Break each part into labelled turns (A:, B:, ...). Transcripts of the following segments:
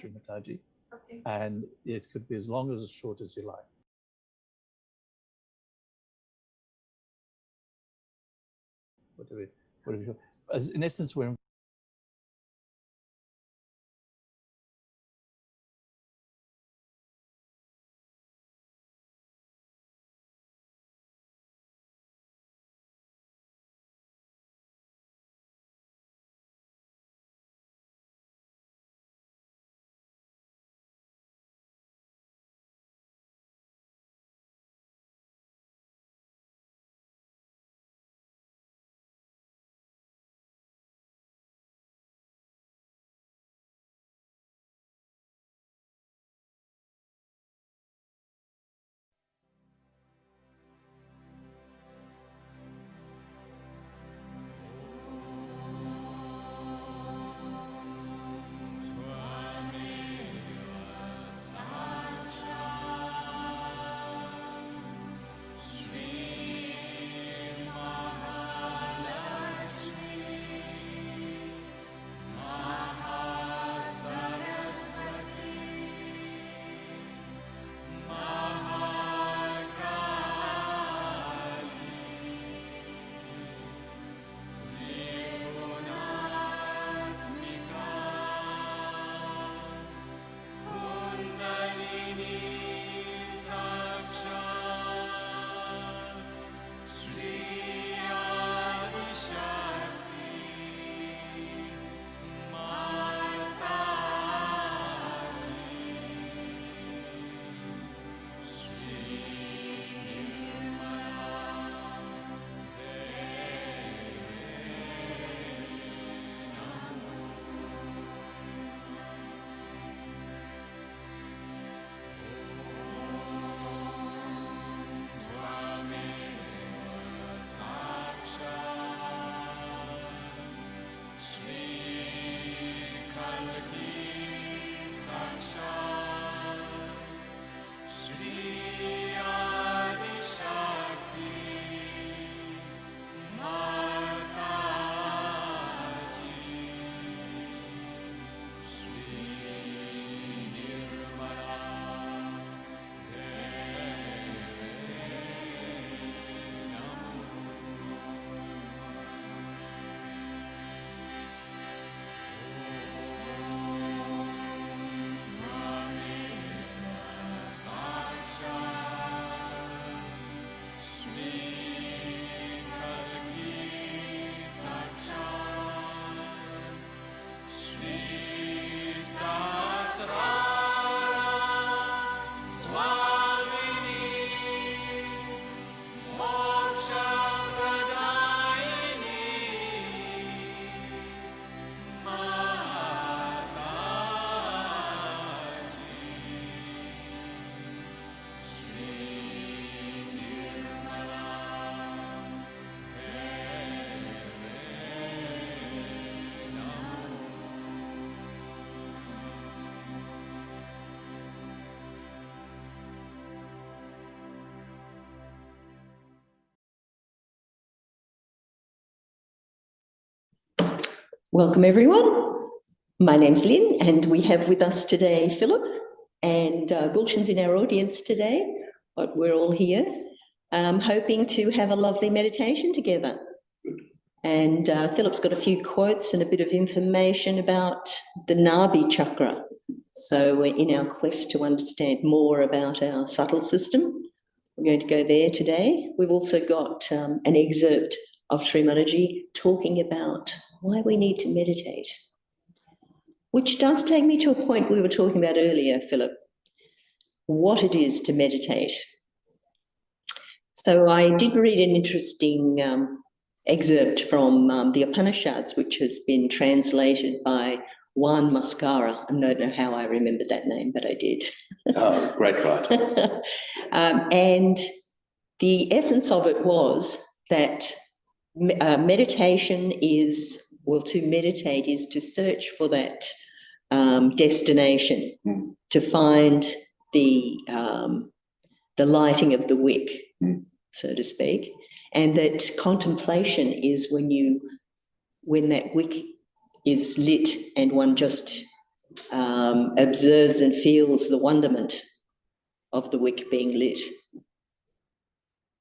A: Shri Mataji.
B: Okay.
A: And it could be as long or as short as you like. Whatever you, as in essence, we're
C: Welcome, everyone. My name's Lynn, and we have with us today Philip, and Gulshan's in our audience today, but we're all here, hoping to have a lovely meditation together. And Philip's got a few quotes and a bit of information about the Nabi chakra. So we're in our quest to understand more about our subtle system. We're going to go there today. We've also got an excerpt of Shri Mataji talking about why we need to meditate, which does take me to a point we were talking about earlier, Philip, what it is to meditate. So I did read an interesting excerpt from the Upanishads, which has been translated by Juan Mascara. I don't know how I remembered that name, but I did.
D: Oh, great writer.
C: And the essence of it was that meditation is, well, to meditate is to search for that destination, to find the lighting of the wick, so to speak, and that contemplation is when that wick is lit and one just observes and feels the wonderment of the wick being lit,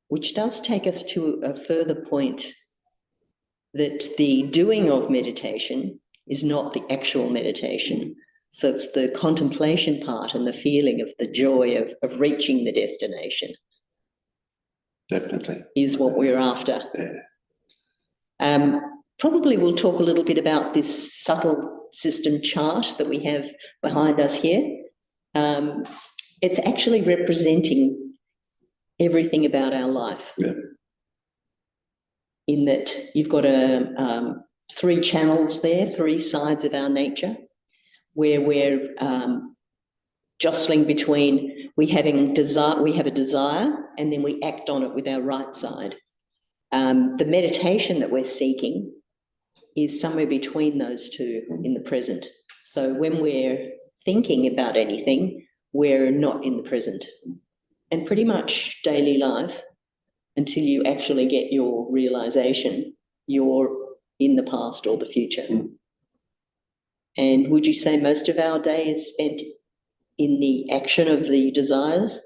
C: which does take us to a further point that the doing of meditation is not the actual meditation. So it's the contemplation part and the feeling of the joy of reaching the destination.
D: Definitely.
C: Is what we're after.
D: Yeah.
C: Probably we'll talk a little bit about this subtle system chart that we have behind us here. It's actually representing everything about our life.
D: Yeah.
C: In that you've got three channels there, three sides of our nature, where we're jostling between we have a desire and then we act on it with our right side. The meditation that we're seeking is somewhere between those two in the present. So when we're thinking about anything, we're not in the present. And pretty much daily life, until you actually get your realization, you're in the past or the future. And would you say most of our day is spent in the action of the desires?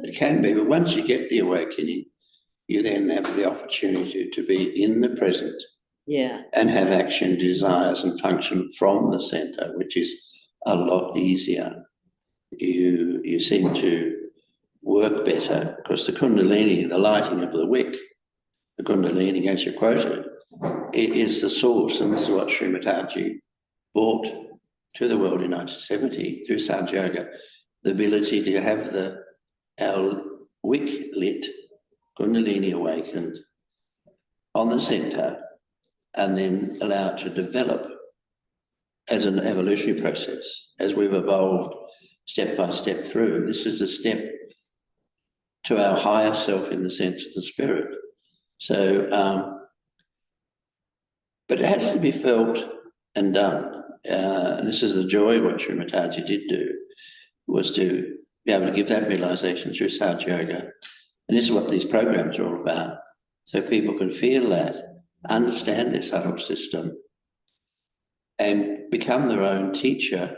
D: It can be, but once you get the awakening, you then have the opportunity to be in the present.
C: Yeah.
D: And have action, desires, and function from the centre, which is a lot easier. You seem to work better because the Kundalini, the lighting of the wick, the Kundalini, as you quoted, it is the source, and this is what Shri Mataji brought to the world in 1970 through Sahaja Yoga, the ability to have our wick lit, Kundalini awakened on the centre, and then allow it to develop as an evolutionary process, as we've evolved step by step through. This is a step to our higher self in the sense of the spirit. So, but it has to be felt and done. And this is the joy of what Shri Mataji did do, was to be able to give that realization through Sahaja Yoga. And this is what these programs are all about. So people can feel that, understand their subtle system, and become their own teacher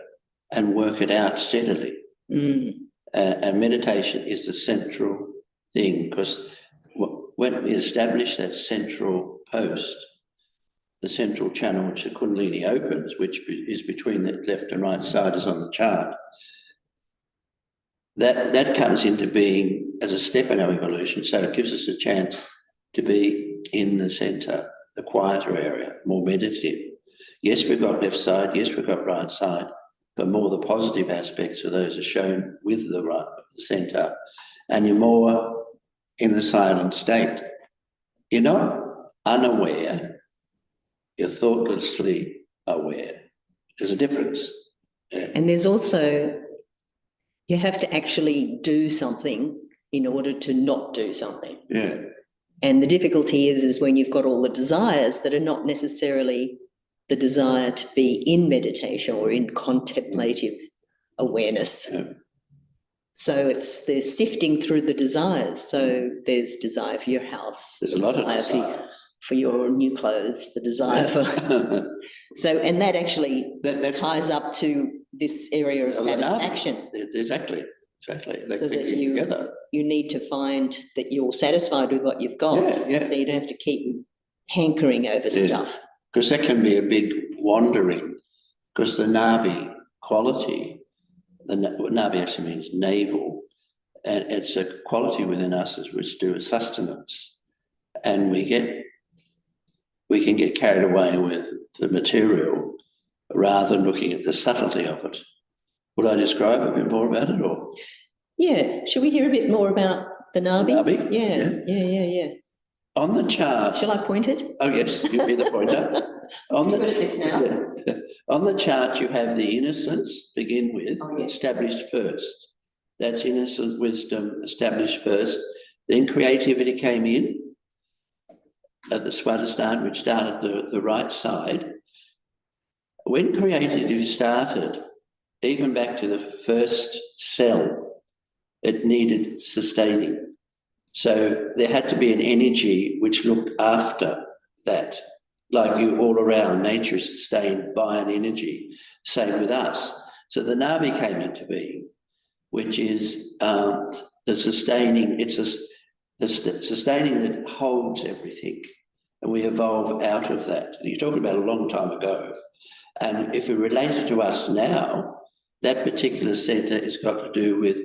D: and work it out steadily. And meditation is the central thing, because when we establish that central post, the central channel which the Kundalini opens, which is between the left and right side, is on the chart, that comes into being as a step in our evolution. So it gives us a chance to be in the centre, the quieter area, more meditative. Yes, we've got left side, yes, we've got right side, but more the positive aspects of those are shown with the right, the centre, and you're more in the silent state. You're not unaware, you're thoughtlessly aware. There's a difference. Yeah.
C: And there's also, you have to actually do something in order to not do something.
D: Yeah.
C: And the difficulty is when you've got all the desires that are not necessarily the desire to be in meditation or in contemplative awareness.
D: Yeah.
C: So there's sifting through the desires. So there's desire for your house.
D: There's a lot of desires.
C: For your new clothes, the desire for... So, and that actually that ties up to this area of satisfaction.
D: Exactly.
C: So that you need to find that you're satisfied with what you've got.
D: Yeah.
C: So you don't have to keep hankering over stuff.
D: Because that can be a big wandering, because the Nabi quality, Nabi actually means navel, and it's a quality within us which to do with sustenance. And we can get carried away with the material rather than looking at the subtlety of it. Would I describe a bit more about it, or?
C: Yeah. Should we hear a bit more about the Nabi?
D: The Nabi?
C: Yeah.
D: On the chart.
C: Shall I point it?
D: Oh, yes, give me the pointer.
C: On this now.
D: Yeah. On the chart, you have the innocence, begin with, established first. That's innocent wisdom established first. Then creativity came in at the Swadhisthana, which started the right side. When creativity started, even back to the first cell, it needed sustaining. So there had to be an energy which looked after that. like you all around, nature is sustained by an energy. Same with us. So the Nabi came into being, which is the sustaining, the sustaining that holds everything. And we evolve out of that. You're talking about a long time ago. And if we relate it to us now, that particular centre has got to do with,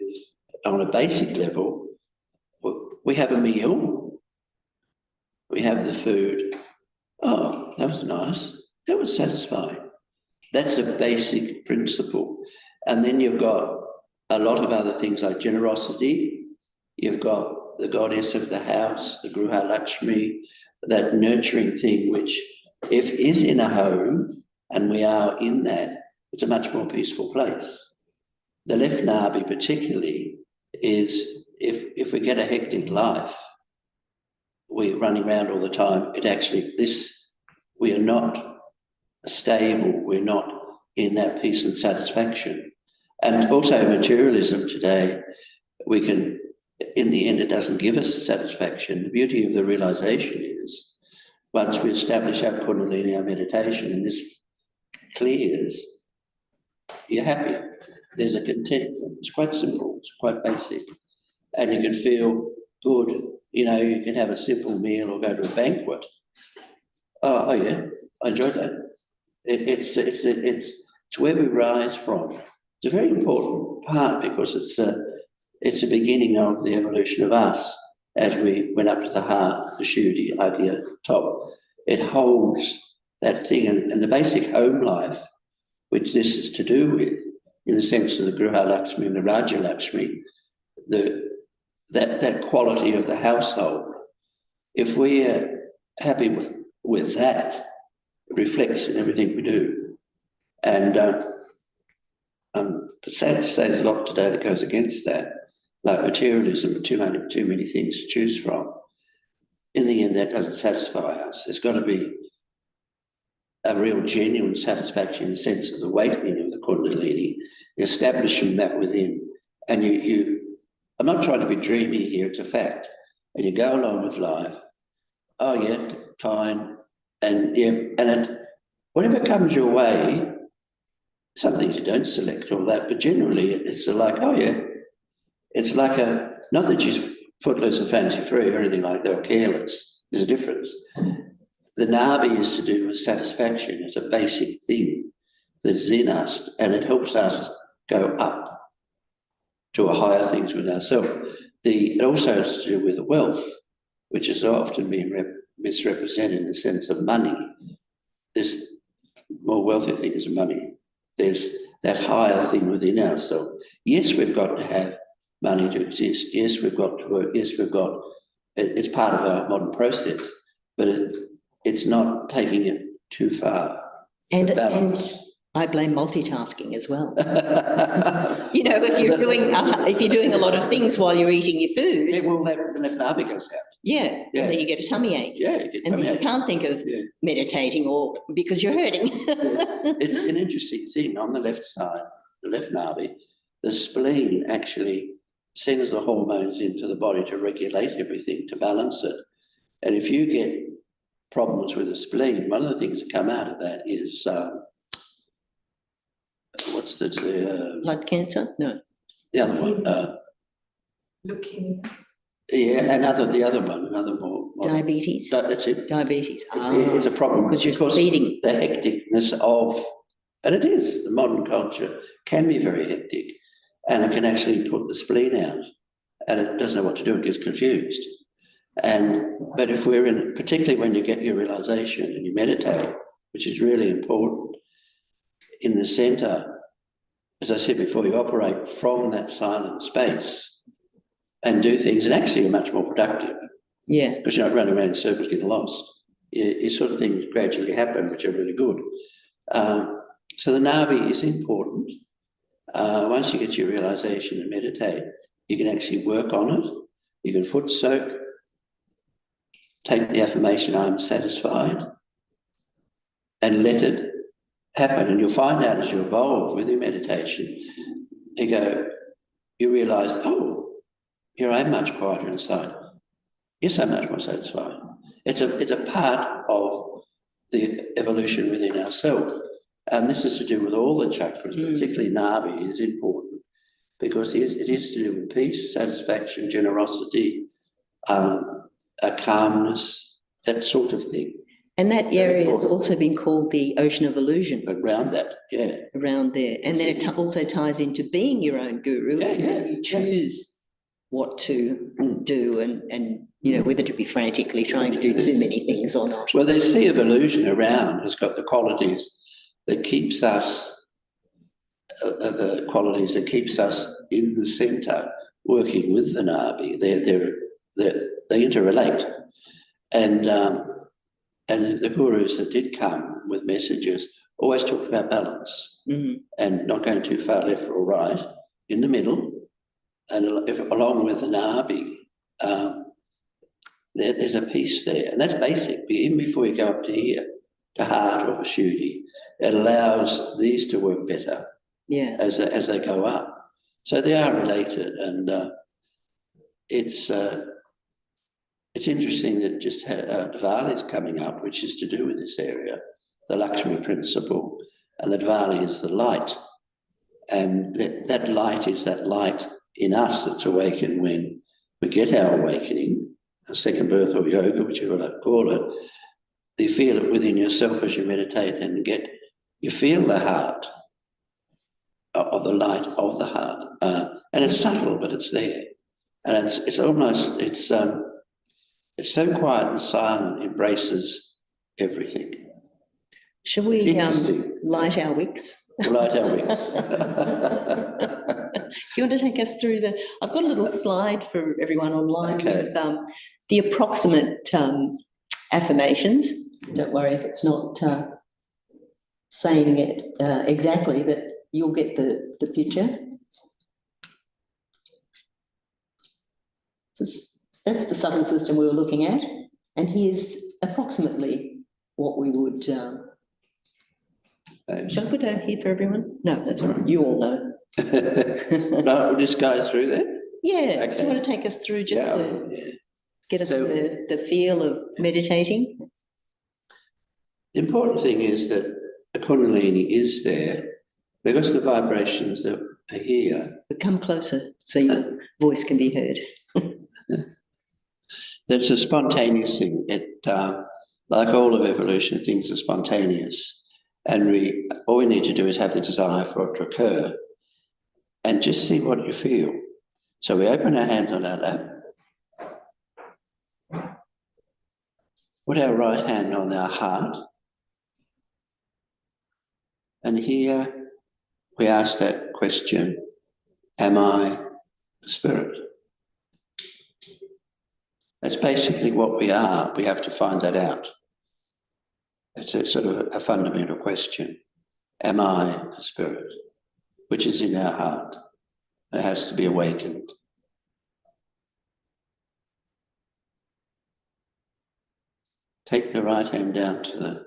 D: on a basic level, we have a meal, we have the food. Oh, that was nice. That was satisfying. That's a basic principle. And then you've got a lot of other things like generosity. You've got the goddess of the house, the Gruha Lakshmi, that nurturing thing, which if is in a home, and we are in that, it's a much more peaceful place. The left Nabi particularly is, if we get a hectic life, we're running around all the time, we are not stable, we're not in that peace and satisfaction. And also materialism today, we can, in the end, it doesn't give us satisfaction. The beauty of the realization is, once we establish our Kundalini, our meditation, and this clears, you're happy. There's a contentment. It's quite simple, it's quite basic. And you can feel good. You know, you can have a simple meal or go to a banquet. Oh yeah, I enjoyed that. It's where we rise from. It's a very important part because it's a beginning of the evolution of us as we went up to the heart, the Shuddhi, idea, top. It holds that thing, and the basic home life, which this is to do with, in the sense of the Gruha Lakshmi and the Raja Lakshmi, that quality of the household. If we're happy with that, it reflects in everything we do. And it's sad to say there's a lot today that goes against that, like materialism, too many things to choose from. In the end, that doesn't satisfy us. There's got to be a real genuine satisfaction in the sense of the awakening of the Kundalini, establishing that within. And I'm not trying to be dreamy here, it's a fact. And you go along with life, oh yeah, fine. And yeah, whatever comes your way, some things you don't select all that, but generally it's like, oh yeah, it's like not that she's footloose and fancy free or anything like that, or careless. There's a difference. The Nabi is to do with satisfaction. It's a basic thing that's in us, and it helps us go up to a higher things with ourselves. It also has to do with wealth, which is often being misrepresented in the sense of money. There's more wealthy things than money. There's that higher thing within ourselves. Yes, we've got to have money to exist. Yes, we've got to work. Yes, it's part of our modern process, but it's not taking it too far.
C: And I blame multitasking as well. You know, if you're doing a lot of things while you're eating your food.
D: Yeah, well, the left nabi goes out.
C: Yeah, and then you get a tummy ache.
D: Yeah, you get
C: and then you can't think of meditating or because you're hurting.
D: It's an interesting thing. On the left side, the left nabi, the spleen actually sends the hormones into the body to regulate everything, to balance it. And if you get problems with the spleen, one of the things that come out of that is what's the
C: blood cancer? No.
D: The other one.
B: Leukemia.
D: Yeah, another more.
C: Diabetes.
D: That's it.
C: Diabetes.
D: It's a problem
C: because you're speeding.
D: The hecticness of, and it is, the modern culture can be very hectic, and it can actually put the spleen out, and it doesn't know what to do. It gets confused. But if we're in, particularly when you get your realization and you meditate, which is really important, in the center, as I said before, you operate from that silent space and do things, and actually you're much more productive.
C: Yeah.
D: Because you're not running around in circles getting lost. You sort of things gradually happen, which are really good. So the Nabi is important. Once you get your realization and meditate, you can actually work on it. You can foot soak, take the affirmation, I'm satisfied, and let it happen. And you'll find out as you evolve with your meditation, you realize, oh, here I am much quieter inside. Yes, I'm much more satisfied. It's a part of the evolution within ourselves. And this is to do with all the chakras, particularly Nabi is important because it is to do with peace, satisfaction, generosity, a calmness, that sort of thing.
C: And that area has also been called the ocean of illusion.
D: Around that, yeah.
C: Around there. And then it also ties into being your own guru.
D: Yeah,
C: you choose what to do and you know, whether to be frantically trying to do too many things or not.
D: Well, the sea of illusion around has got the qualities that keeps us, in the centre, working with the Nabi. They interrelate. And the gurus that did come with messages always talked about balance and not going too far left or right, in the middle, and along with the Nabi, there's a piece there. And that's basic. Even before you go up to here, to heart or Shuddhi, it allows these to work better as they go up. So they are related, and it's interesting that just Diwali is coming up, which is to do with this area, the Lakshmi principle, and the Diwali is the light. And that light is that light in us that's awakened when we get our awakening, a second birth or yoga, whichever you want to call it. You feel it within yourself as you meditate and you feel the heart of the light of the heart. And it's subtle, but it's there. And it's almost, it's so quiet and silent, embraces everything.
C: Shall we light our wicks?
D: We'll light our wicks.
C: Do you want to take us through I've got a little slide for everyone online with the approximate affirmations. Don't worry if it's not saying it exactly, but you'll get the picture. So that's the subtle system we were looking at, and here's approximately what we would. Shall I put over here for everyone? No, that's all right. You all know.
D: No, we'll just go through that.
C: Yeah. Okay. Do you want to take us through just to get us the feel of meditating?
D: The important thing is that the Kundalini is there because the vibrations that are here.
C: But come closer so your voice can be heard.
D: That's a spontaneous thing. Like all of evolution, things are spontaneous. And all we need to do is have the desire for it to occur and just see what you feel. So we open our hands on our lap, put our right hand on our heart, and here we ask that question, am I a spirit? That's basically what we are. We have to find that out. It's a sort of a fundamental question. Am I a spirit? Which is in our heart. It has to be awakened. Take the right hand down to the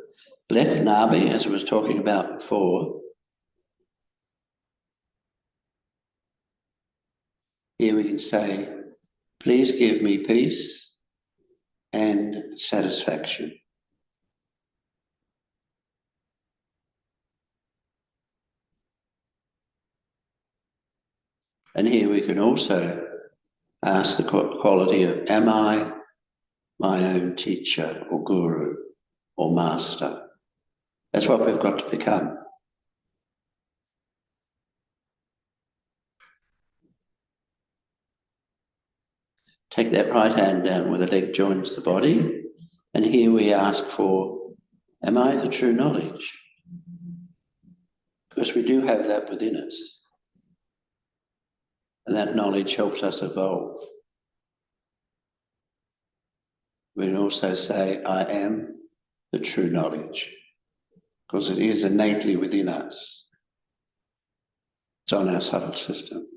D: left nabi, as I was talking about before. Here we can say, please give me peace and satisfaction. And here we can also ask the quality of, am I my own teacher or guru or master? That's what we've got to become. Take that right hand down where the leg joins the body. And here we ask for, am I the true knowledge? Because we do have that within us. And that knowledge helps us evolve. We can also say, I am the true knowledge, because it is innately within us. It's on our subtle system.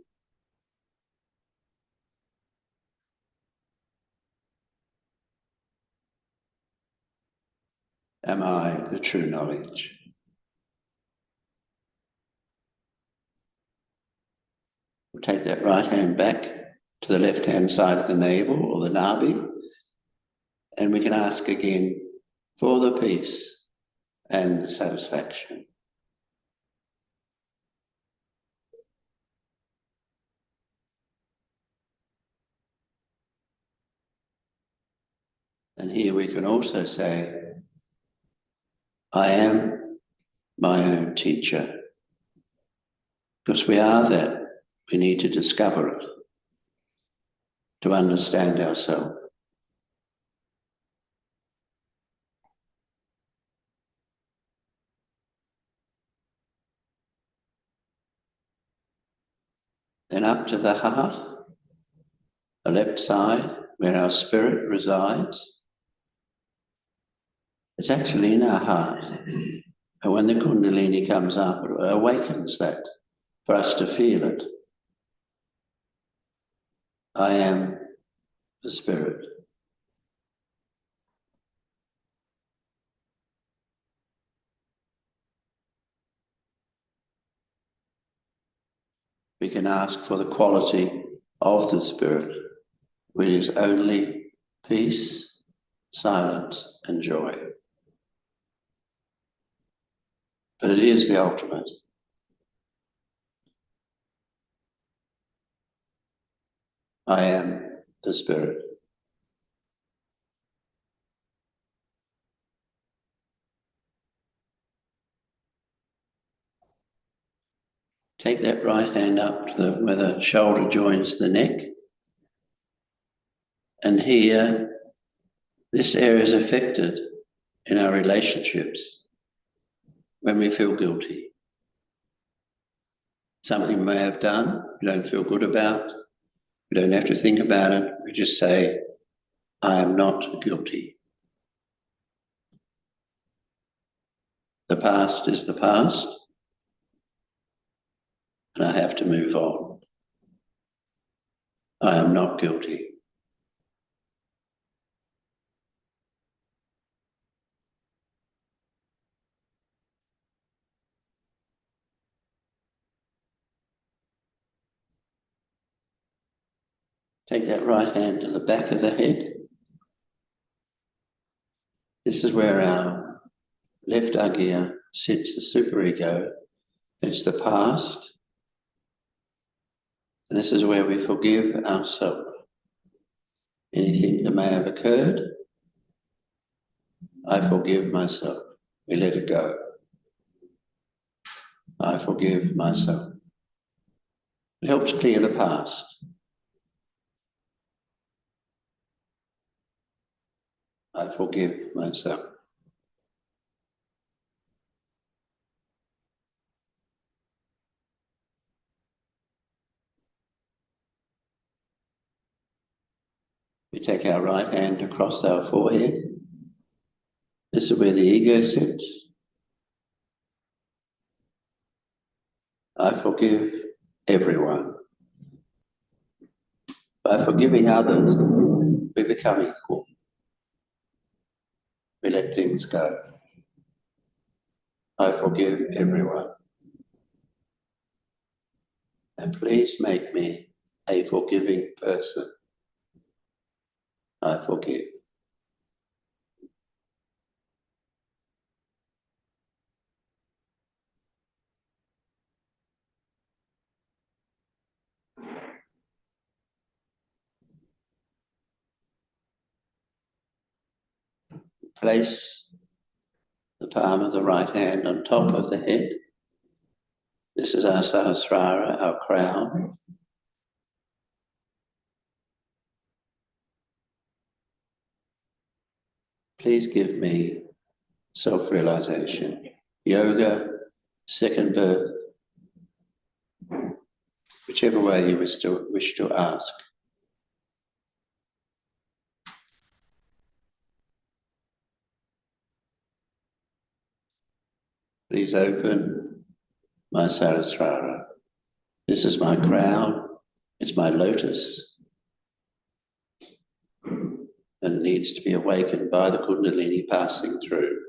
D: Am I the true knowledge? We'll take that right hand back to the left-hand side of the navel or the nabi, and we can ask again for the peace and the satisfaction. And here we can also say, I am my own teacher. Because we are that, we need to discover it, to understand ourselves. Then up to the heart, the left side, where our spirit resides. It's actually in our heart. And when the Kundalini comes up, it awakens that for us to feel it. I am the spirit. We can ask for the quality of the spirit, which is only peace, silence, and joy. But it is the ultimate. I am the spirit. Take that right hand up to where the shoulder joins the neck. And here, this area is affected in our relationships when we feel guilty. Something we may have done, we don't feel good about. We don't have to think about it. We just say, I am not guilty. The past is the past, and I have to move on. I am not guilty. Take that right hand to the back of the head. This is where our left agya sits, the superego. It's the past. And this is where we forgive ourselves. Anything that may have occurred, I forgive myself. We let it go. I forgive myself. It helps clear the past. I forgive myself. We take our right hand across our forehead. This is where the ego sits. I forgive everyone. By forgiving others, we become equal. We let things go. I forgive everyone. And please make me a forgiving person. I forgive. Place the palm of the right hand on top of the head. This is our Sahasrara, our crown. Please give me self-realization, yoga, second birth, whichever way you wish to ask. Please open my Sahasrara. This is my crown, it's my lotus, and it needs to be awakened by the Kundalini passing through.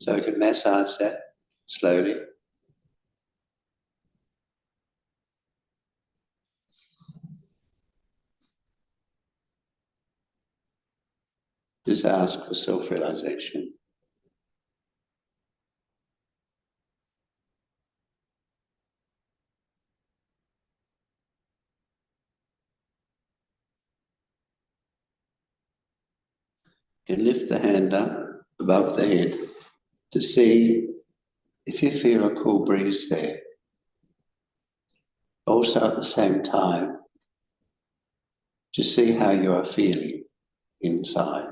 D: So we can massage that slowly. Just ask for self-realization. You can lift the hand up above the head to see if you feel a cool breeze there. Also at the same time, to see how you are feeling inside.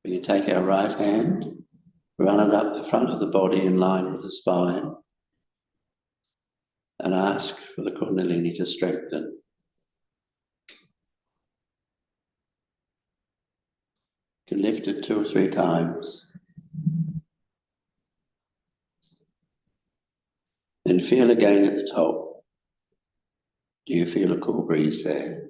D: We can take our right hand, run it up the front of the body in line with the spine, and ask for the Kundalini to strengthen. You can lift it 2 or 3 times. Then feel again at the top. Do you feel a cool breeze there?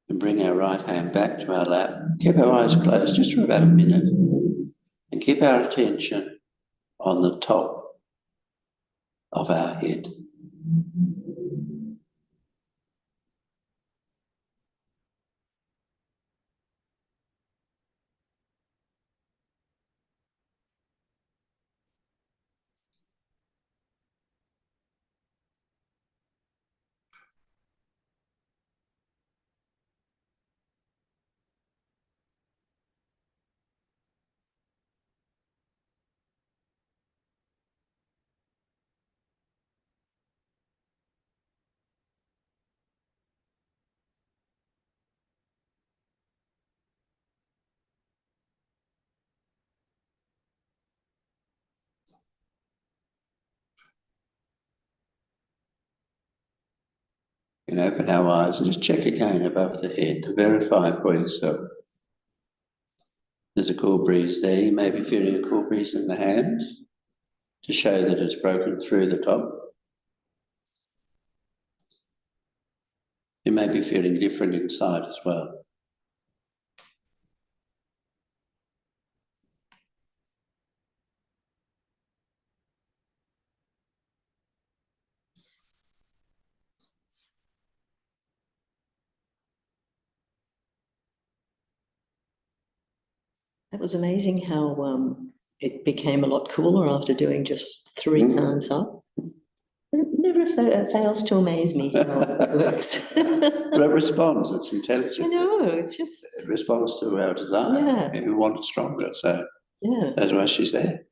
D: And bring our right hand back to our lap. Keep our eyes closed just for about a minute. And keep our attention on the top of our head. You can open our eyes and just check again above the head to verify for yourself. There's a cool breeze there. You may be feeling a cool breeze in the hands to show that it's broken through the top. You may be feeling different inside as well.
C: That was amazing how it became a lot cooler after doing just 3 times up. It never fails to amaze me how it works.
D: But it responds, it's intelligent.
C: I know, it's just...
D: It responds to our desire.
C: Yeah.
D: We want it stronger, so
C: Yeah.
D: that's why she's there.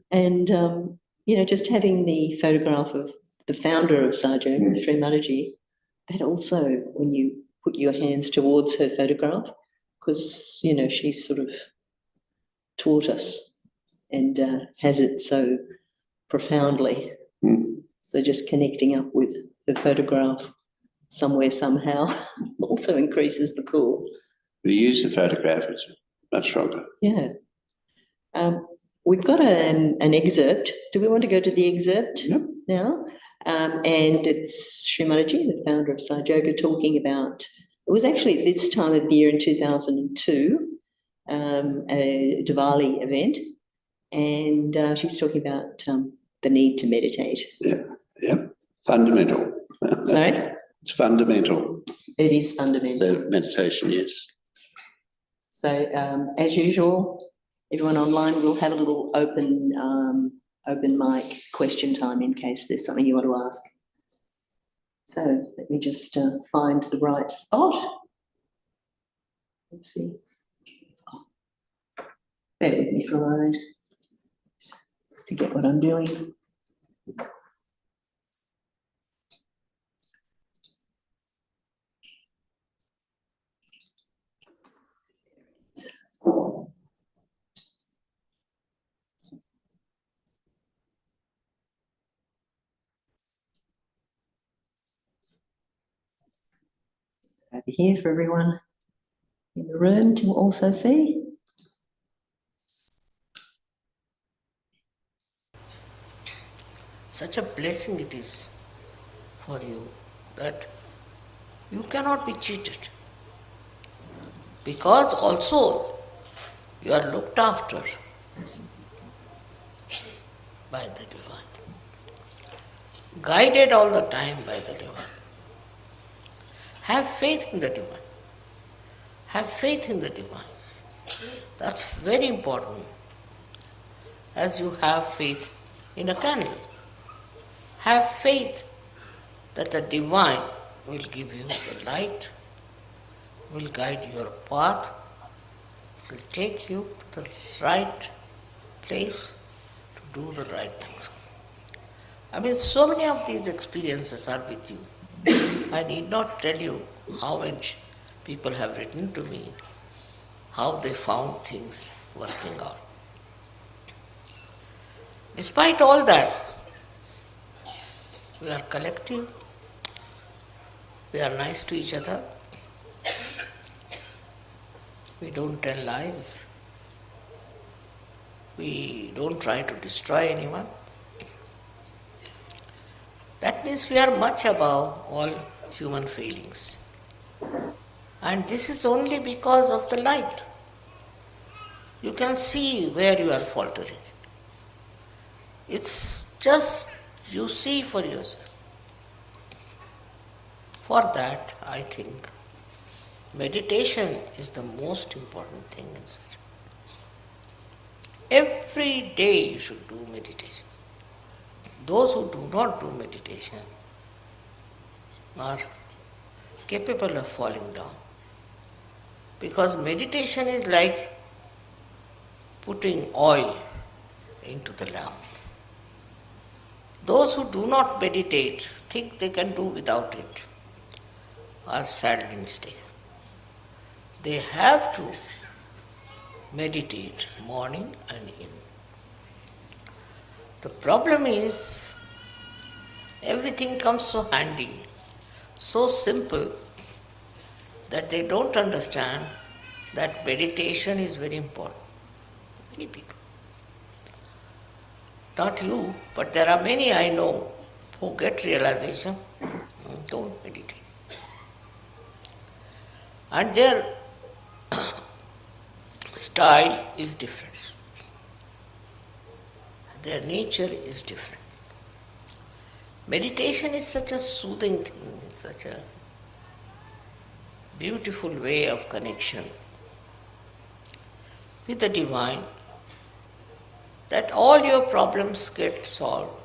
C: And, you know, just having the photograph of the founder of Sahaja Yoga, Shri Mataji, that also, when you put your hands towards her photograph, because, you know, she sort of taught us and has it so profoundly. So just connecting up with the photograph somewhere, somehow, also increases the cool.
D: We use the photograph, it's much stronger.
C: Yeah. We've got an excerpt. Do we want to go to the excerpt now? And it's Shri Mataji, the founder of Sahaja Yoga, talking about, it was actually this time of year in 2002, a Diwali event, and she's talking about the need to meditate.
D: Yeah, fundamental.
C: Sorry?
D: It's fundamental.
C: It is fundamental.
D: The meditation is.
C: So, as usual, everyone online will have a little open mic question time in case there's something you want to ask. So let me just find the right spot. Let's see. Bear with me for a moment. Forget what I'm doing. Over here for everyone in the room to also see.
E: Such a blessing it is for you that You cannot be cheated. Because also you are looked after by the divine. Guided all the time by the divine. Have faith in the divine. Have faith in the divine. That's very important. As you have faith in a candle. Have faith that the divine will give you the light, will guide your path, will take you to the right place to do the right things. I mean, so many of these experiences are with you. I need not tell you how much people have written to me, how they found things working out. Despite all that, we are collective, we are nice to each other, we don't tell lies, we don't try to destroy anyone. That means we are much above all human failings. And this is only because of the light. You can see where you are faltering. It's just you see for yourself. For that, I think meditation is the most important thing in such. Every day you should do meditation. Those who do not do meditation are capable of falling down. Because meditation is like putting oil into the lamp. Those who do not meditate, think they can do without it, are sadly mistaken. They have to meditate morning and evening. The problem is, everything comes so handy, so simple, that they don't understand that meditation is very important. Many people. Not you, but there are many I know who get realization, don't meditate. And their style is different. Their nature is different. Meditation is such a soothing thing, such a beautiful way of connection with the divine, that all your problems get solved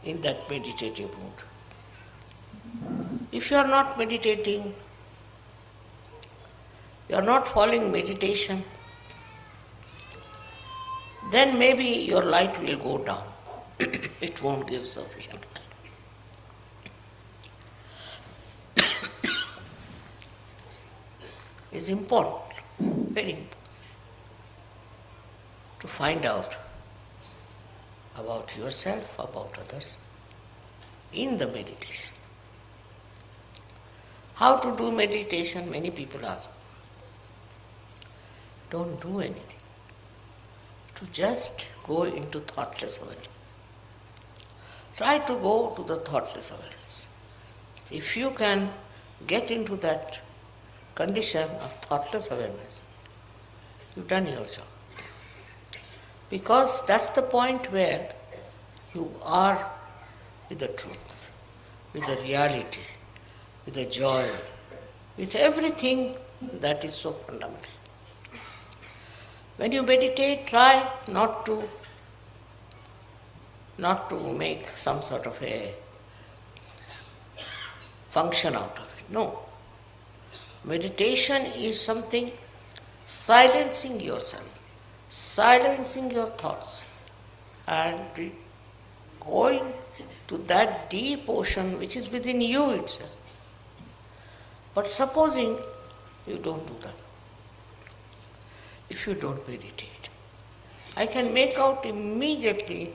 E: in that meditative mood. If you are not meditating, you are not following meditation, then maybe your light will go down. It won't give sufficient light. It's important, very important, to find out about yourself, about others, in the meditation. How to do meditation? Many people ask me. Don't do anything. To just go into thoughtless awareness. Try to go to the thoughtless awareness. If you can get into that condition of thoughtless awareness, you've done your job. Because that's the point where you are with the truth, with the reality, with the joy, with everything that is so fundamental. When you meditate, try not to make some sort of a function out of it. No. Meditation is something silencing yourself, silencing your thoughts, and going to that deep ocean which is within you itself. But supposing you don't do that, if you don't meditate, I can make out immediately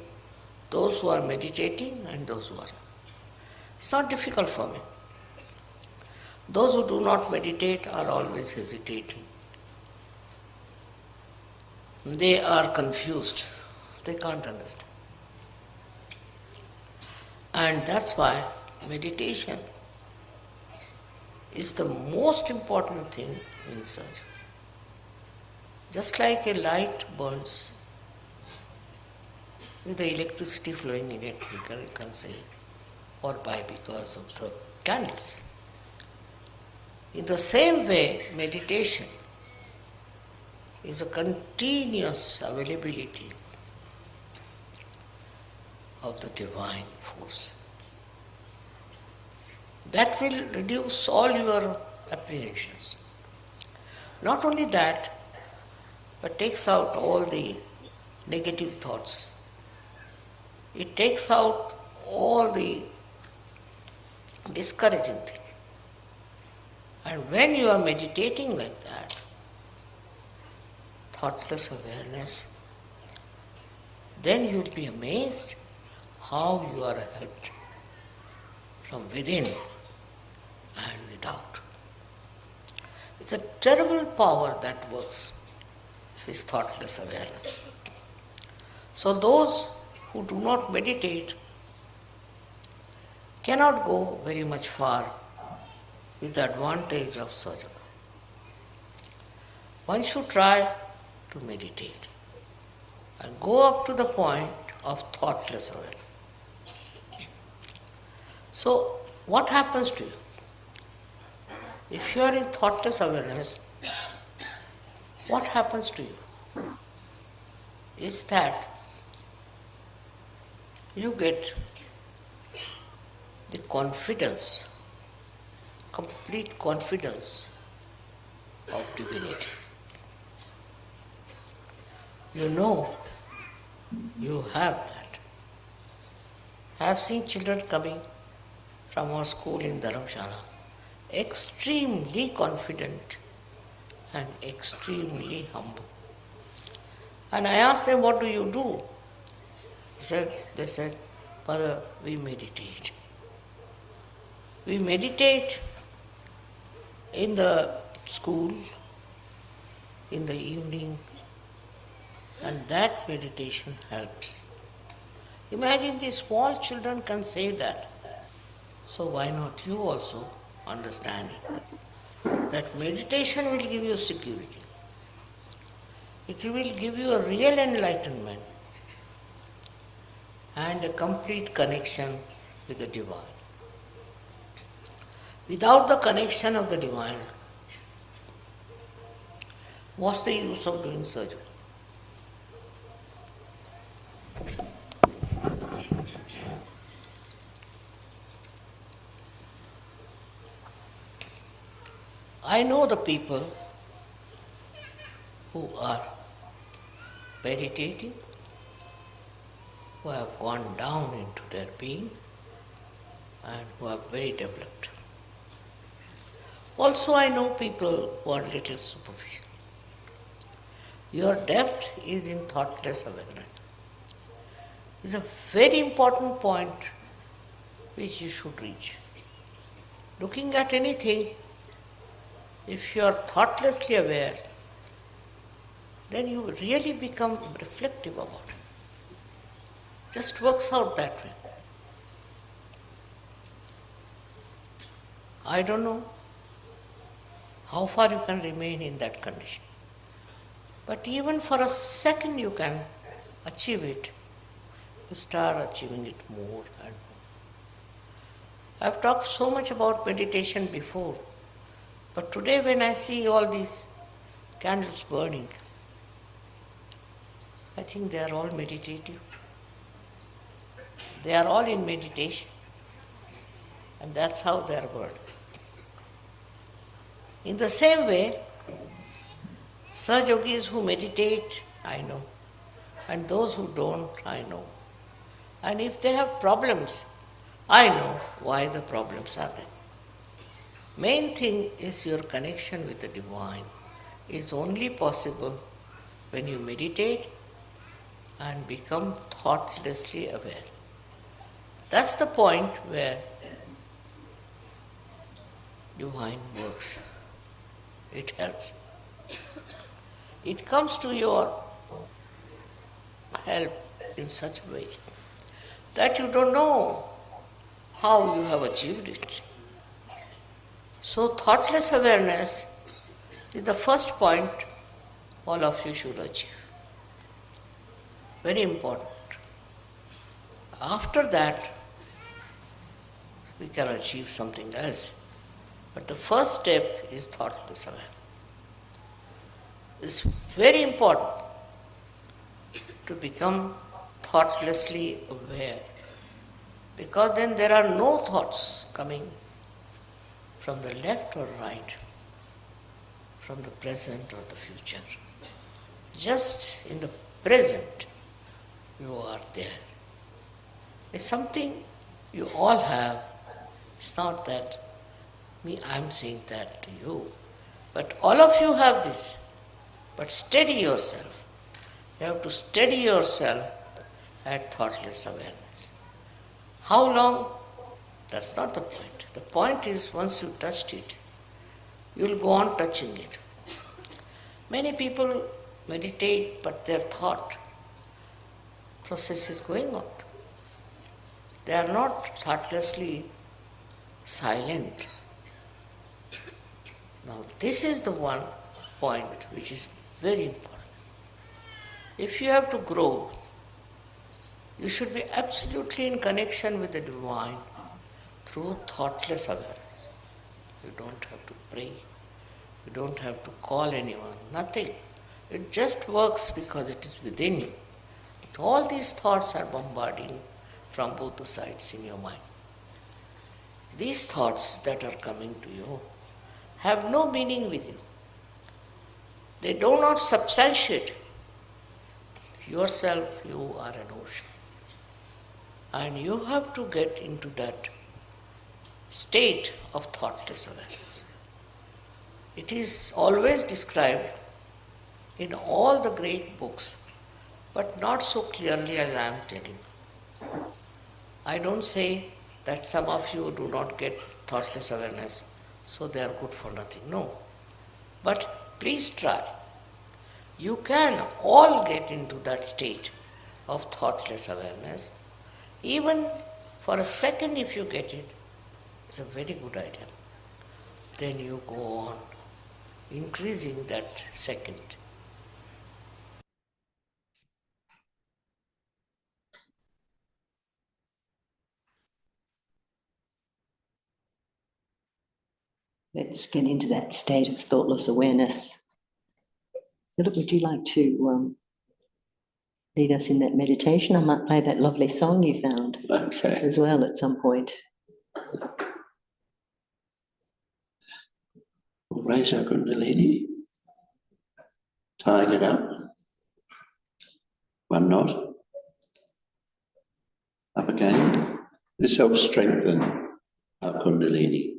E: those who are meditating and those who are not. It's not difficult for me. Those who do not meditate are always hesitating. They are confused. They can't understand. And that's why meditation is the most important thing in search. Just like a light burns with the electricity flowing in it, you can say, or by because of the candles. In the same way, meditation is a continuous availability of the divine force. That will reduce all your apprehensions. Not only that, but takes out all the negative thoughts. It takes out all the discouraging things. And when you are meditating like that, thoughtless awareness, then you'll be amazed how you are helped from within and without. It's a terrible power that works, this thoughtless awareness. So those who do not meditate cannot go very much far with the advantage of Sahaja Yoga. One should try to meditate and go up to the point of thoughtless awareness. So, what happens to you? If you are in thoughtless awareness, what happens to you? Is that you get the confidence, complete confidence of divinity. You know you have that. I have seen children coming from our school in Dharamshala, extremely confident and extremely humble. And I asked them, what do you do? They said, Father, we meditate. We meditate in the school, in the evening, and that meditation helps. Imagine these small children can say that. So why not you also understand that meditation will give you security. It will give you a real enlightenment and a complete connection with the divine. Without the connection of the divine, what's the use of doing surgery? I know the people who are meditating, who have gone down into their being and who are very developed. Also, I know people who are little superficial. Your depth is in thoughtless awareness. It's a very important point which you should reach. Looking at anything, if you are thoughtlessly aware, then you really become reflective about it. Just works out that way. I don't know how far you can remain in that condition. But even for a second you can achieve it. You start achieving it more and more. I've talked so much about meditation before, but today when I see all these candles burning, I think they are all meditative. They are all in meditation. And that's how they are burning. In the same way, Sahaja Yogis who meditate, I know. And those who don't, I know. And if they have problems, I know why the problems are there. Main thing is your connection with the divine is only possible when you meditate and become thoughtlessly aware. That's the point where divine works. It helps. It comes to your help in such a way that you don't know how you have achieved it. So thoughtless awareness is the first point all of you should achieve. Very important. After that, we can achieve something else. But the first step is thoughtless awareness. It's very important to become thoughtlessly aware, because then there are no thoughts coming from the left or right, from the present or the future. Just in the present, you are there. It's something you all have. It's not that I'm saying that to you, but all of you have this. But steady yourself. You have to steady yourself at thoughtless awareness. How long? That's not the point. The point is, once you touched it, you will go on touching it. Many people meditate, but their thought process is going on. They are not thoughtlessly silent. Now, this is the one point which is very important. If you have to grow, you should be absolutely in connection with the divine through thoughtless awareness. You don't have to pray. You don't have to call anyone. Nothing. It just works because it is within you. All these thoughts are bombarding from both the sides in your mind. These thoughts that are coming to you have no meaning with you. They do not substantiate yourself. You are an ocean. And you have to get into that state of thoughtless awareness. It is always described in all the great books, but not so clearly as I am telling you. I don't say that some of you do not get thoughtless awareness, so they are good for nothing. No. But please try. You can all get into that state of thoughtless awareness. Even for a second, if you get it, it's a very good idea. Then you go on increasing that second.
C: Let's get into that state of thoughtless awareness. Philip, would you like to lead us in that meditation? I might play that lovely song you found as well at some point.
D: Raise our Kundalini. Tie it up. One knot. Up again. This helps strengthen our Kundalini.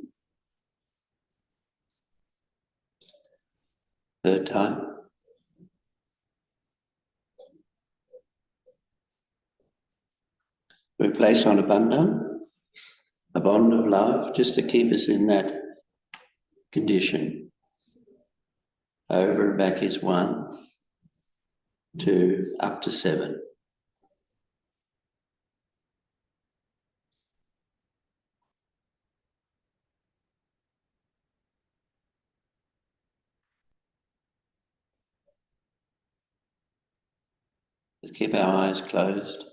D: Third time. We place on a bond of love, just to keep us in that condition. Over and back is 1, 2, up to 7. Let's keep our eyes closed.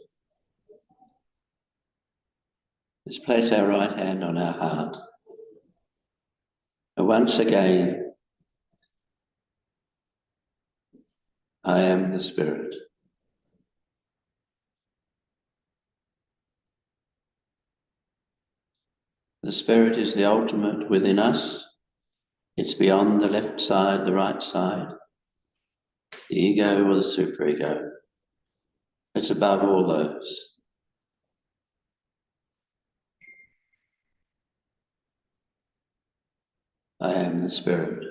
D: Let's place our right hand on our heart. And once again, I am the Spirit. The Spirit is the ultimate within us. It's beyond the left side, the right side, the ego or the superego. It's above all those. I am the Spirit.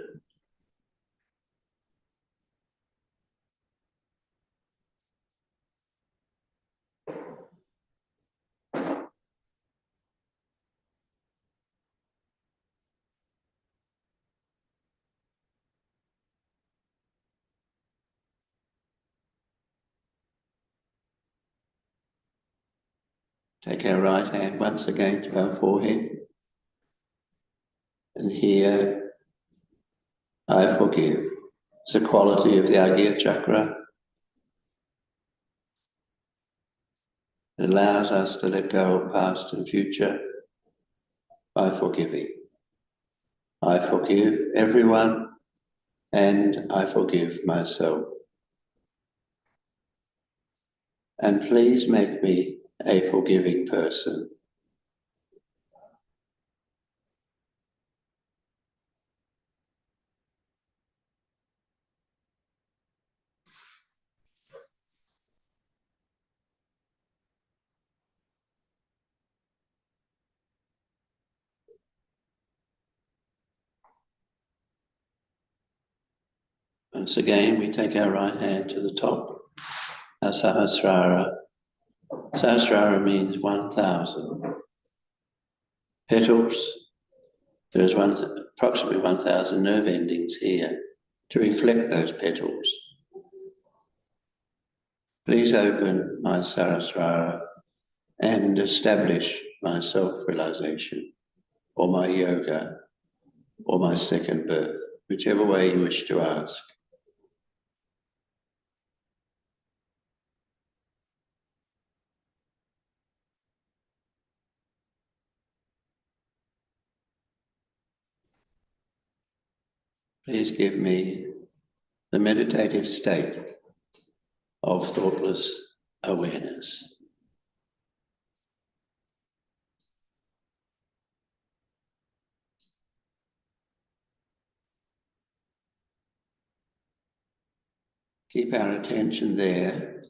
D: Take our right hand once again to our forehead. And here, I forgive. It's a quality of the Agya chakra. It allows us to let go of past and future by forgiving. I forgive everyone and I forgive myself. And please make me a forgiving person. Once again, we take our right hand to the top, our Sahasrara. Sahasrara means 1,000 petals. There's approximately 1,000 nerve endings here to reflect those petals. Please open my Sahasrara and establish my self-realization, or my yoga, or my second birth, whichever way you wish to ask. Please give me the meditative state of thoughtless awareness. Keep our attention there,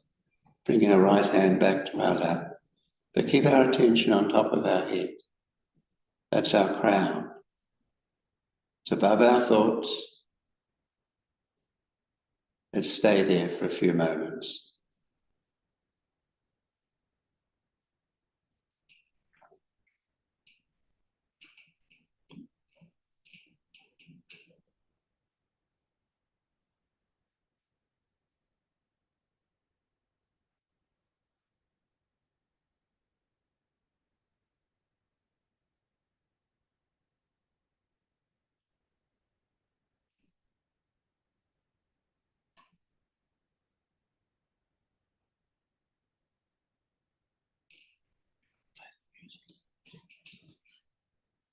D: bring our right hand back to our lap, but keep our attention on top of our head. That's our crown. It's above our thoughts. Let's stay there for a few moments.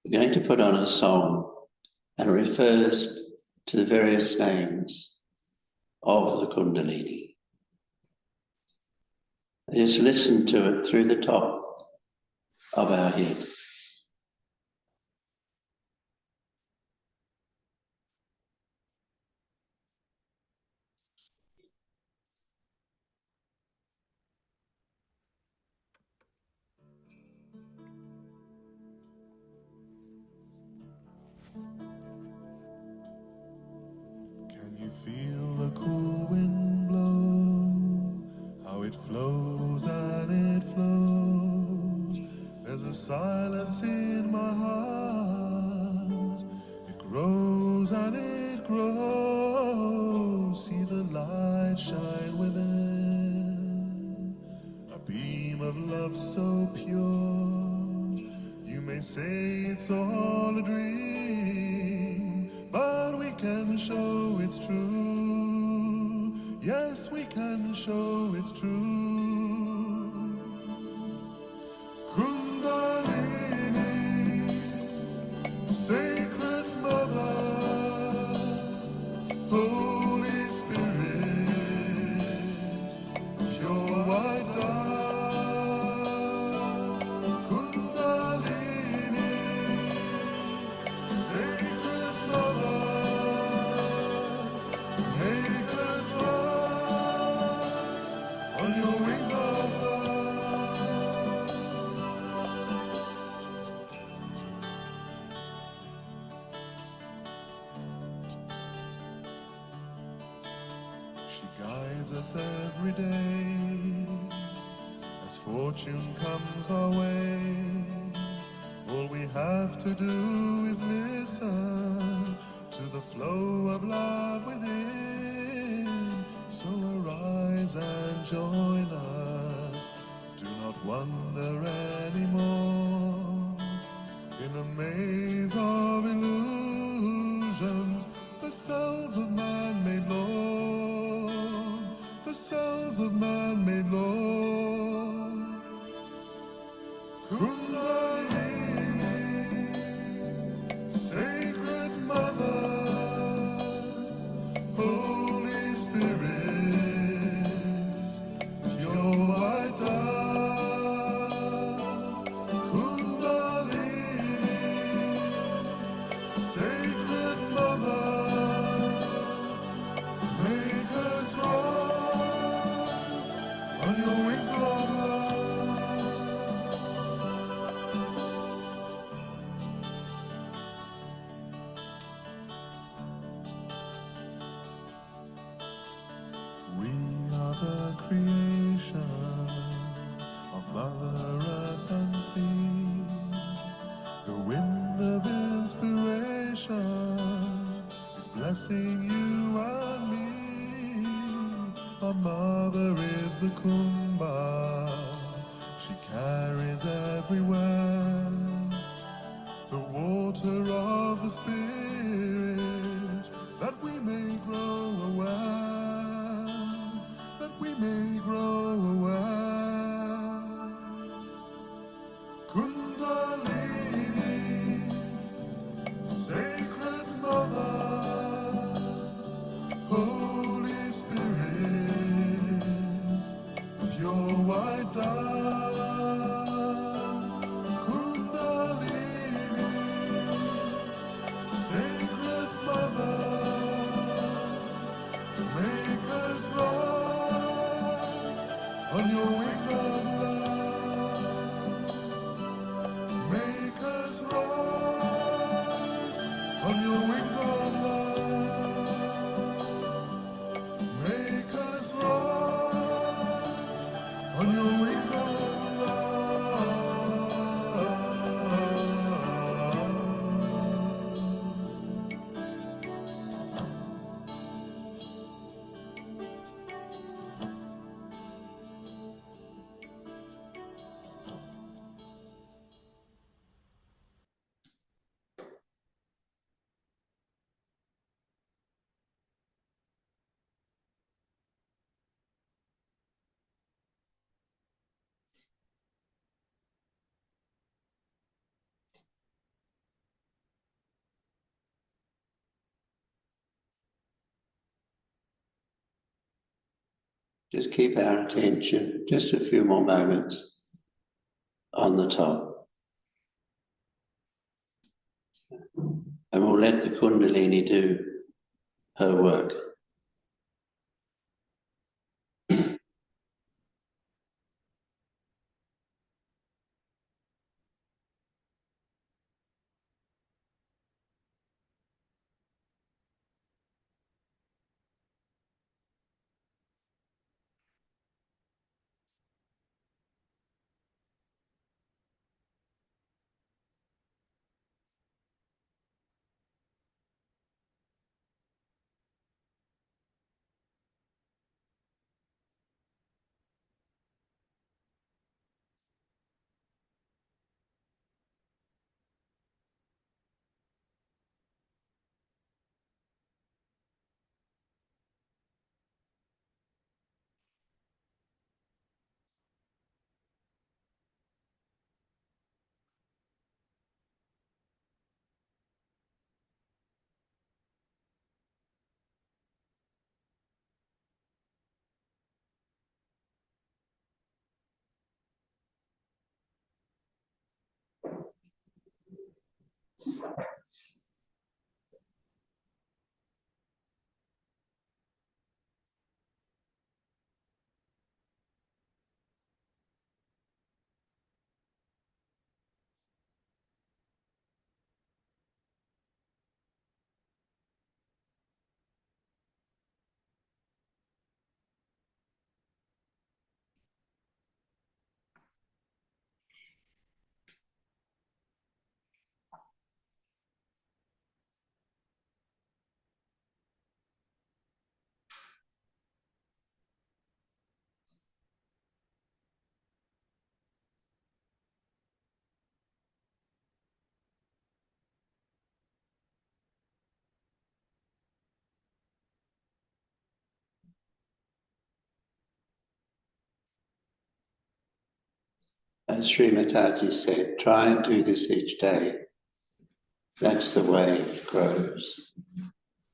D: We're going to put on a song and it refers to the various names of the Kundalini. Just listen to it through the top of our head.
F: Can you feel the cool wind blow? How it flows and it flows. There's a silence in my heart. It grows and it grows. See the light shine within. A beam of love so pure. You may say it's all a dream, but we can show it's true. Yes, we can show it's true. Kundalini, sacred mother, Holy Spirit, pure white dove. Kundalini, sacred mother, make us rise on your wings of love. She guides us every day as fortune comes our way. All we have to do is listen to the flow of love within. So arise and join us. Do not wonder anymore in a maze of illusion. cells of man-made law, the cells of man-made law. Kundalini, Sacred Mother, Holy Spirit, your white dove. Kundalini, Sacred Mother, make us rise on your wings of love. We are the creations of Mother Earth and Sea, the wind of inspiration is blessing you and me. Our mother is the Kumbha, she carries everywhere the water of the Spirit, that we may grow aware, that we may grow aware. Kundalini, Sacred Mother, Holy Spirit, pure white dove. Kundalini, Sacred Mother, make us rise on your wings of love. Make us rise on your wings of love. Make us rise on your wings of love.
D: Just keep our attention just a few more moments on the top. And we'll let the Kundalini do her work. as Shri Mataji said, try and do this each day. That's the way it grows.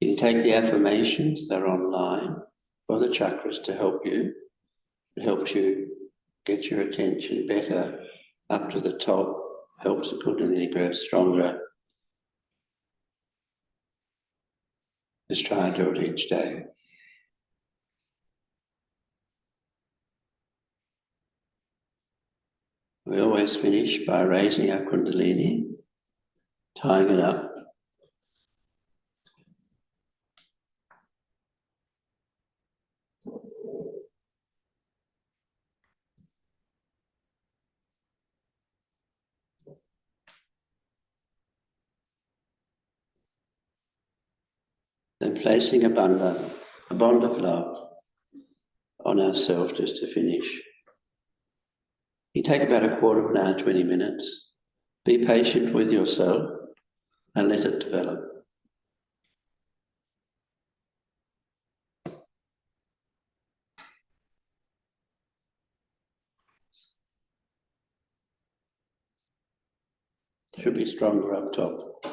D: You can take the affirmations, they're online, for the chakras to help you. It helps you get your attention better up to the top, helps the Kundalini grow stronger. Just try and do it each day. We always finish by raising our Kundalini, tying it up. Then placing a bond of love on ourselves just to finish. You take about a quarter of an hour, 20 minutes. Be patient with yourself and let it develop. Should be stronger up top.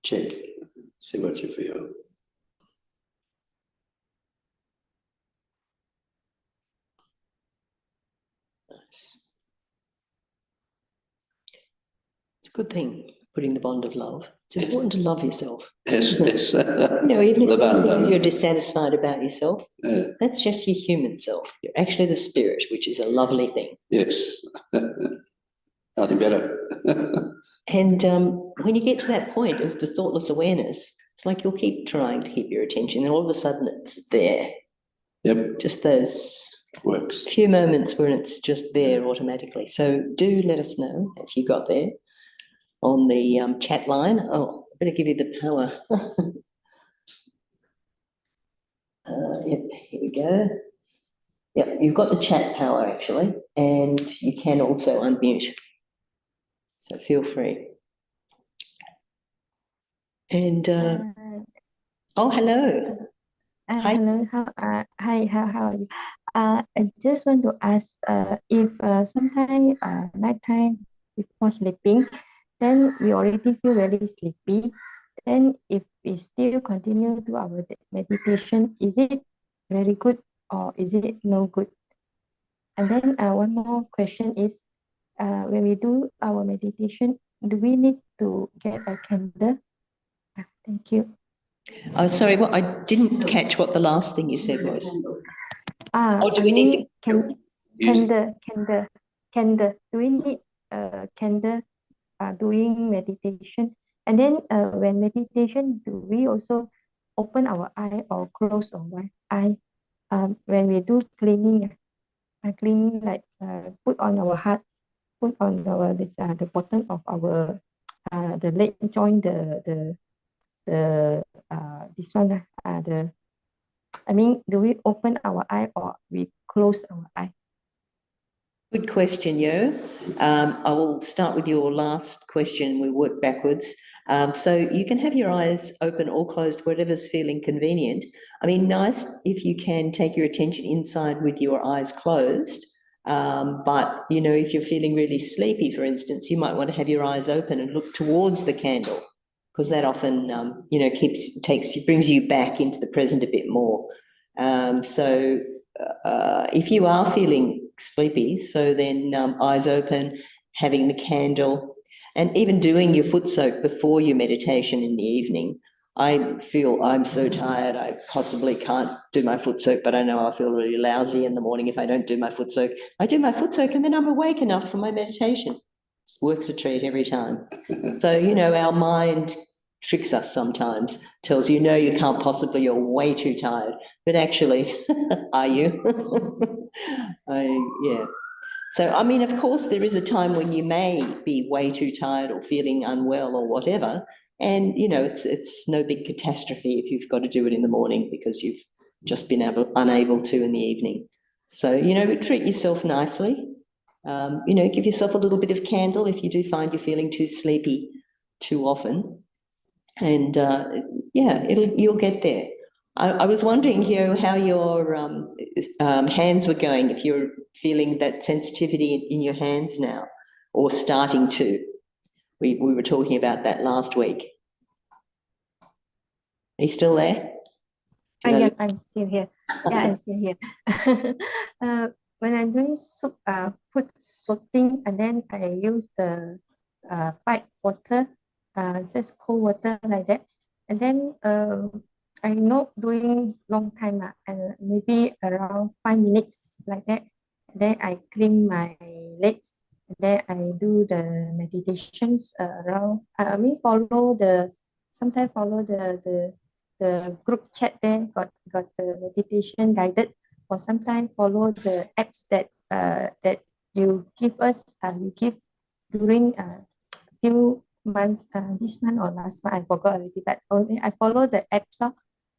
D: Check, see what you feel.
C: Nice. It's a good thing, putting the bond of love. It's important to love yourself.
D: Yes, yes.
C: You know, even if
D: The
C: there's
D: bond.
C: things you're dissatisfied about yourself,
D: Yeah.
C: that's just your human self. You're actually the spirit, which is a lovely thing.
D: Yes. Nothing better.
C: And when you get to that point of the thoughtless awareness, it's like you'll keep trying to keep your attention, and all of a sudden it's there.
D: Yep,
C: Just those
D: works.
C: few moments where it's just there automatically. So do let us know if you got there on the chat line. Oh, I better give you the power. Yep, here we go. Yep, you've got the chat power actually, and you can also unmute. So feel free. And oh, hello. Hi.
G: Hello, hi, how are you? I just want to ask if sometime nighttime before sleeping, then we already feel very sleepy. Then if we still continue to our meditation, is it very good or is it no good? And then one more question is, when we do our meditation, do we need to get a candle? Thank you.
C: Oh, sorry, what I didn't catch what the last thing you said was.
G: Or
C: do we need
G: candle? Do we need a candle doing meditation? And then when meditation, do we also open our eye or close our eye? When we do cleaning, cleaning like put on our heart, put on our the bottom of our the leg joint, the this one I mean, do we open our eye or we close our eye?
C: Good question, Yo. I will start with your last question. We work backwards. So you can have your eyes open or closed, whatever's feeling convenient. I mean, nice if you can take your attention inside with your eyes closed. But, you know, if you're feeling really sleepy, for instance, you might want to have your eyes open and look towards the candle, because that often, you know, brings you back into the present a bit more. So if you are feeling sleepy, so then eyes open, having the candle, and even doing your foot soak before your meditation in the evening. I feel I'm so tired, I possibly can't do my foot soak, but I know I'll feel really lousy in the morning if I don't do my foot soak. I do my foot soak and then I'm awake enough for my meditation. Works a treat every time. So, you know, our mind tricks us sometimes, tells you, no, you can't possibly, you're way too tired. But actually, are you? Yeah. So, I mean, of course, there is a time when you may be way too tired or feeling unwell or whatever. And, you know, it's no big catastrophe if you've got to do it in the morning because you've just been unable to in the evening. So, you know, treat yourself nicely. You know, give yourself a little bit of candle if you do find you're feeling too sleepy too often. And yeah, you'll get there. I was wondering, how your hands were going, if you're feeling that sensitivity in your hands now, or starting to. We were talking about that last week. Are you still there?
G: Yeah, I'm still here. Yeah, I'm still here. When I'm doing foot soaking, and then I use the pipe water, just cold water like that. And then I'm not doing long time, and maybe around 5 minutes like that. Then I clean my legs. And then I do the meditations around. I mean, sometimes follow the group chat there, got the meditation guided, or sometimes follow the apps that you give during few months, this month or last month, I forgot already, but only I follow the apps.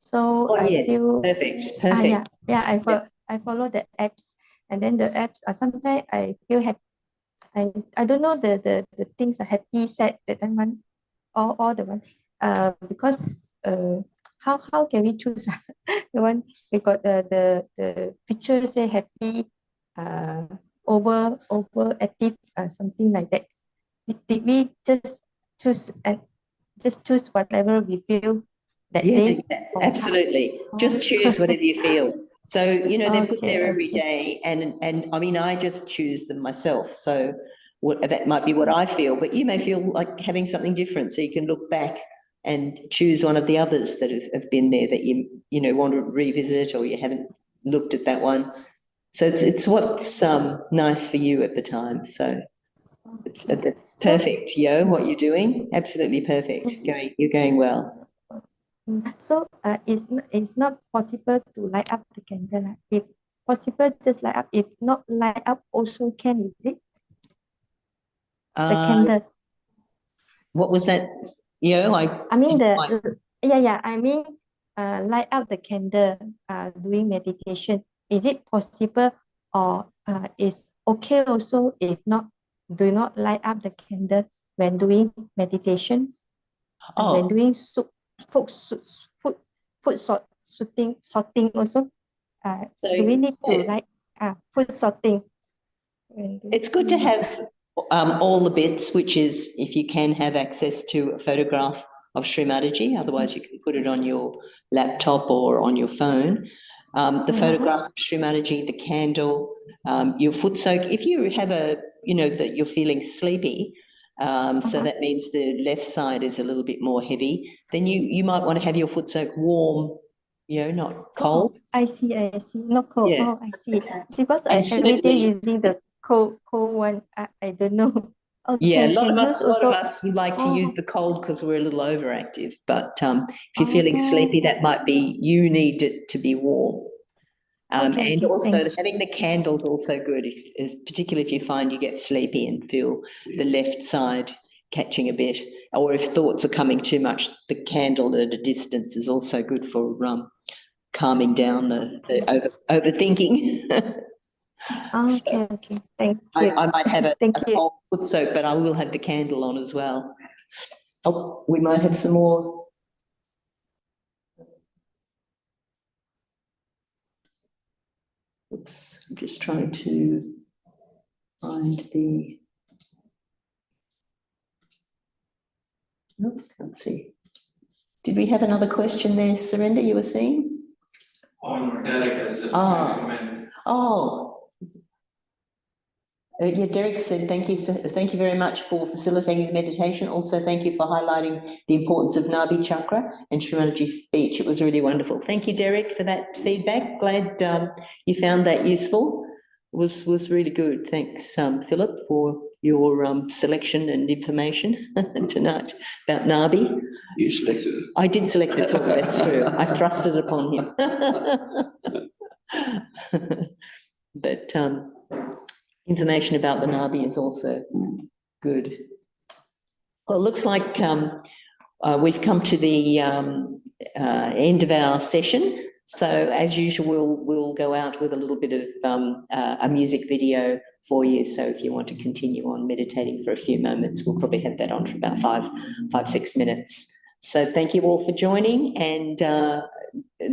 G: So
C: Oh,
G: I
C: yes,
G: feel
C: perfect.
G: I follow the apps, and then the apps are sometimes I feel happy. I don't know the things are happy, sad, that time one, all the one. Because how can we choose the one they got the picture say happy, over active, something like that. Did we just choose whatever we feel that day? Or how?
C: Absolutely. Just choose whatever you feel. So, they're put there every
G: Okay.
C: day, and I mean, I just choose them myself. So that might be what I feel, but you may feel like having something different. So you can look back and choose one of the others that have been there that you want to revisit, or you haven't looked at that one. So it's what's nice for you at the time. So that's perfect, what you're doing. Absolutely perfect. You're going well.
G: So it's not possible to light up the candle. If possible, just light up. If not light up, also can, is it? The candle.
C: What was that?
G: I mean I mean, light up the candle doing meditation. Is it possible, or is okay also if not, do not light up the candle when doing meditations, and when doing food food sorting also? Do we need to light food sorting?
C: It's good to have all the bits, which is if you can have access to a photograph of Shri Mataji, otherwise you can put it on your laptop or on your phone. The photograph of Shri Mataji, the candle, your foot soak. If you have that you're feeling sleepy, so that means the left side is a little bit more heavy, then you might want to have your foot soak warm, not cold.
G: Oh, I see. Not cold.
C: Yeah.
G: Oh, I see. Because
C: And
G: every day
C: certainly,
G: using the cold one. I don't know. Oh,
C: yeah, a lot of
G: use
C: us
G: also.
C: we like to use
G: Oh,
C: the cold because we're a little overactive. But if you're feeling
G: oh,
C: sleepy, that might be you need it to be warm.
G: okay,
C: And also
G: thanks.
C: having the candles also good, particularly if you find you get sleepy and feel the left side catching a bit, or if thoughts are coming too much, the candle at a distance is also good for calming down the overthinking.
G: Okay, thank you.
C: I might have a
G: Thank you.
C: cold foot soak, but I will have the candle on as well. Oh, we might have some more. Oops, I'm just trying to find the. Nope, can't see. Did we have another question there, Surrender, you were saying?
H: Oh, no, Derek has just recommended.
C: Yeah, Derek said thank you very much for facilitating the meditation. Also, thank you for highlighting the importance of Nabi chakra and Shri Mataji's speech. It was really wonderful. Thank you, Derek, for that feedback. Glad you found that useful. It was really good. Thanks, Philip, for your selection and information tonight about Nabi.
D: You selected it.
C: I did select the talk, that's true. I thrust it upon him. But information about the Nabi is also good. Well, it looks like we've come to the end of our session. So as usual, we'll go out with a little bit of a music video for you. So if you want to continue on meditating for a few moments, we'll probably have that on for about 5-6 minutes. So thank you all for joining, and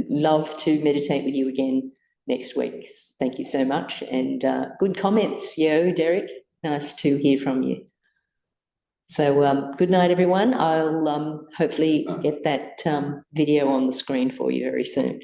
C: love to meditate with you again next week. Thank you so much. And good comments, Derek. Nice to hear from you. So good night, everyone. I'll hopefully get that video on the screen for you very soon.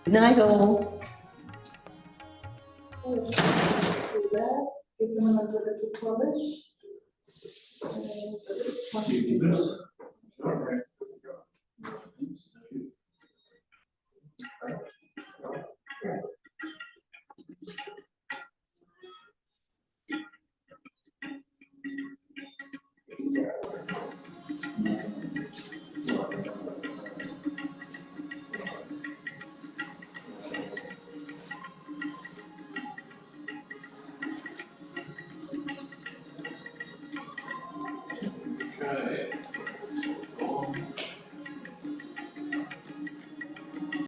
C: Good night all.
B: Give them another little polish.
H: Okay.